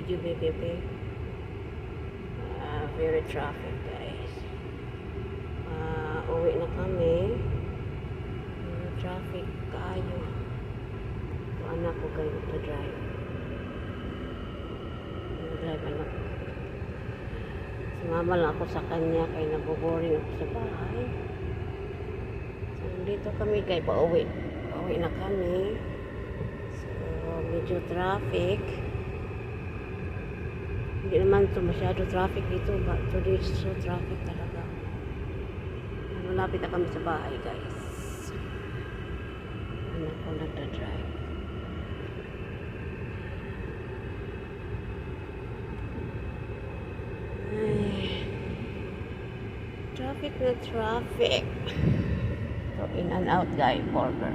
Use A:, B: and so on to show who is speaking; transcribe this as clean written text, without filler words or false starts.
A: medyo bebe. Very traffic guys. Uwi na kami. Traffic kayo. So, anak ko kayo to drive. Drive anak ko. Sumama lang ako sa kanya kaya naboboring ako sa bahay. So, dito kami kaya pauwi. Pauwi na kami. So, medyo traffic. Hindi naman ito masyado traffic dito. But today is so traffic talaga. Malapit na kami sa bahay guys. Anak ko nagda-drive. Traffic na traffic. So, in and out guy, burger.